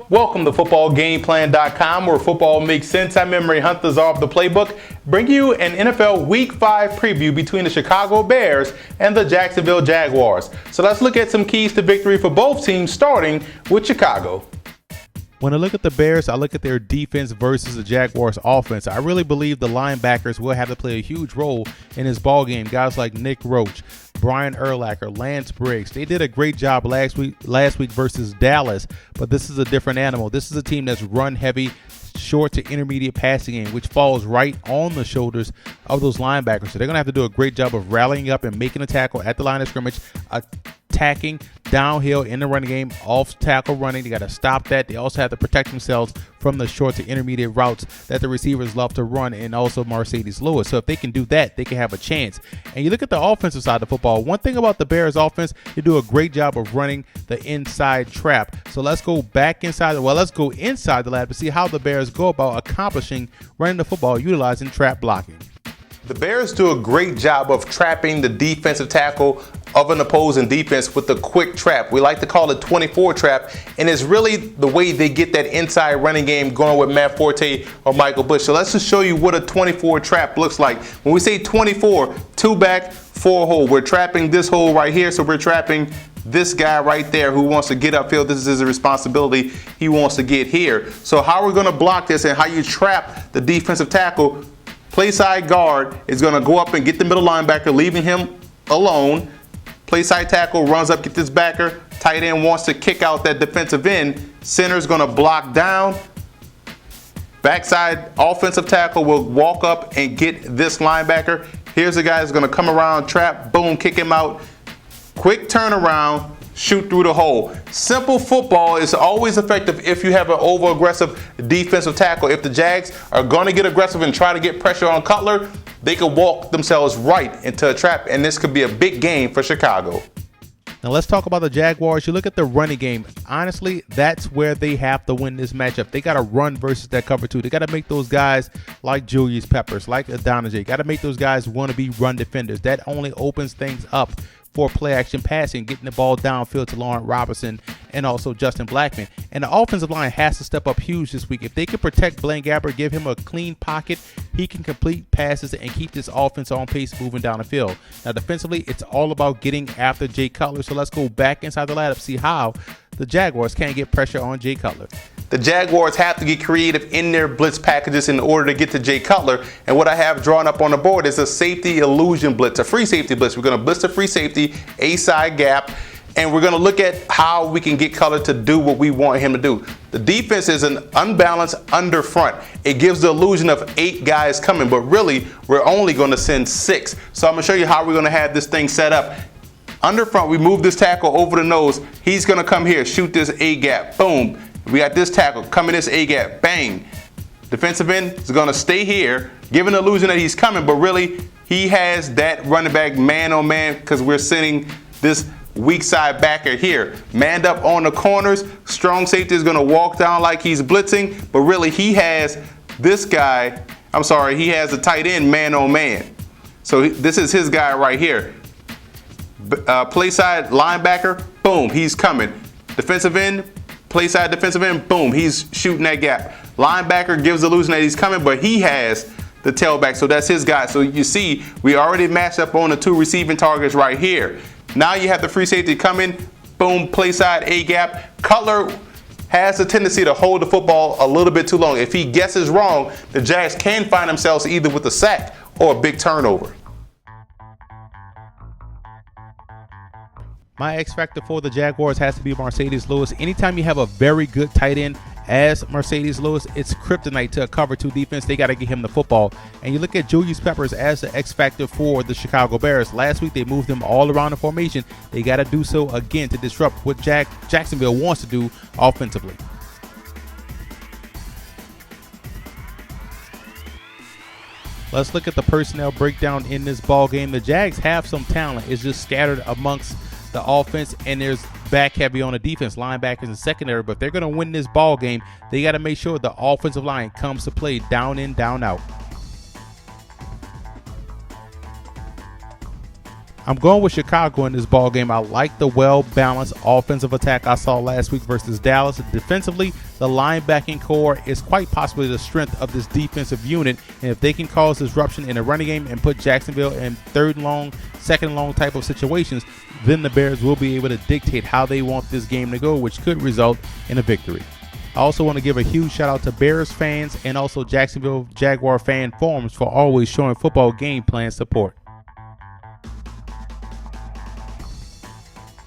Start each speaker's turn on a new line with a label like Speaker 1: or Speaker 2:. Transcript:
Speaker 1: Welcome to footballgameplan.com, where football makes sense. I'm memory hunters off the playbook, bring you an NFL Week 5 preview between the Chicago Bears and the Jacksonville Jaguars. So let's look at some keys to victory for both teams, starting with Chicago.
Speaker 2: When I look at the Bears, I look at their defense versus the Jaguars offense. I really believe the linebackers will have to play a huge role in this ball game. Guys like Nick Roach, Brian Urlacher, Lance Briggs, they did a great job last week versus Dallas, but this is a different animal. This is a team that's run heavy, short to intermediate passing game, which falls right on the shoulders of those linebackers. So they're going to have to do a great job of rallying up and making a tackle at the line of scrimmage, attacking downhill in the running game, off tackle running. They got to stop that. They also have to protect themselves from the short to intermediate routes that the receivers love to run, and also Mercedes Lewis. So if they can do that, they can have a chance. And you look at the offensive side of the football. One thing about the Bears offense, they do a great job of running the inside trap. So let's go back inside. Let's go inside the lab to see how the Bears go about accomplishing running the football utilizing trap blocking.
Speaker 1: The Bears do a great job of trapping the defensive tackle of an opposing defense with the quick trap. We like to call it 24 trap, and it's really the way they get that inside running game going with Matt Forte or Michael Bush. So let's just show you what a 24 trap looks like. When we say 24, 2 back, 4 hole, we're trapping this hole right here, so we're trapping this guy right there who wants to get upfield. This is his responsibility. He wants to get here. So how we're going to block this and how you trap the defensive tackle, play side guard is going to go up and get the middle linebacker, leaving him alone. Play side tackle runs up, get this backer. Tight end wants to kick out that defensive end. Center's going to block down. Backside offensive tackle will walk up and get this linebacker. Here's the guy that's going to come around, trap, boom, kick him out. Quick turnaround, shoot through the hole. Simple football is always effective if you have an over-aggressive defensive tackle. If the Jags are going to get aggressive and try to get pressure on Cutler, they could walk themselves right into a trap, and this could be a big game for Chicago.
Speaker 2: Now let's talk about the Jaguars. You look at the running game. Honestly, that's where they have to win this matchup. They got to run versus that cover 2. They got to make those guys like Julius Peppers, like Adonijay. Got to make those guys want to be run defenders. That only opens things up for play action passing, getting the ball downfield to Lauren Robinson and also Justin Blackman. And the offensive line has to step up huge this week. If they can protect Blaine Gabbert, give him a clean pocket, he can complete passes and keep this offense on pace moving down the field. Now defensively, it's all about getting after Jay Cutler. So let's go back inside the lineup, see how the Jaguars can get pressure on Jay Cutler.
Speaker 1: The Jaguars have to get creative in their blitz packages in order to get to Jay Cutler. And what I have drawn up on the board is a safety illusion blitz, a free safety blitz. We're going to blitz the free safety, A-side gap, and we're going to look at how we can get Cutler to do what we want him to do. The defense is an unbalanced under front. It gives the illusion of 8 guys coming, but really we're only going to send 6. So I'm going to show you how we're going to have this thing set up. Under front, we move this tackle over the nose. He's going to come here, shoot this A-gap, boom. We got this tackle coming this A-gap, bang. Defensive end is going to stay here, giving the illusion that he's coming, but really he has that running back man on man because we're sending this weak side backer here. Manned up on the corners. Strong safety is going to walk down like he's blitzing, but really he has this guy, he has the tight end man on man. So this is his guy right here. Play side linebacker, boom, he's coming. Defensive end, play side defensive end, boom, he's shooting that gap. Linebacker gives the illusion that he's coming, but he has the tailback, so that's his guy. So you see, we already matched up on the 2 receiving targets right here. Now you have the free safety coming, boom, play side A-gap. Cutler has a tendency to hold the football a little bit too long. If he guesses wrong, the Jags can find themselves either with a sack or a big turnover.
Speaker 2: My X factor for the Jaguars has to be Mercedes Lewis. Anytime you have a very good tight end as Mercedes Lewis, it's kryptonite to a cover 2 defense. They got to get him the football. And you look at Julius Peppers as the X factor for the Chicago Bears. Last week they moved him all around the formation. They got to do so again to disrupt what Jacksonville wants to do offensively. Let's look at the personnel breakdown in this ball game. The Jags have some talent. It's just scattered amongst the offense, and there's back heavy on the defense, linebackers and secondary. But if they're going to win this ball game, they got to make sure the offensive line comes to play down in, down out. I'm going with Chicago in this ball game. I like the well-balanced offensive attack I saw last week versus Dallas. Defensively, the linebacking core is quite possibly the strength of this defensive unit, and if they can cause disruption in the running game and put Jacksonville in third and long, second and long type of situations, then the Bears will be able to dictate how they want this game to go, which could result in a victory. I also want to give a huge shout out to Bears fans and also Jacksonville Jaguar fan forums for always showing football game plan support.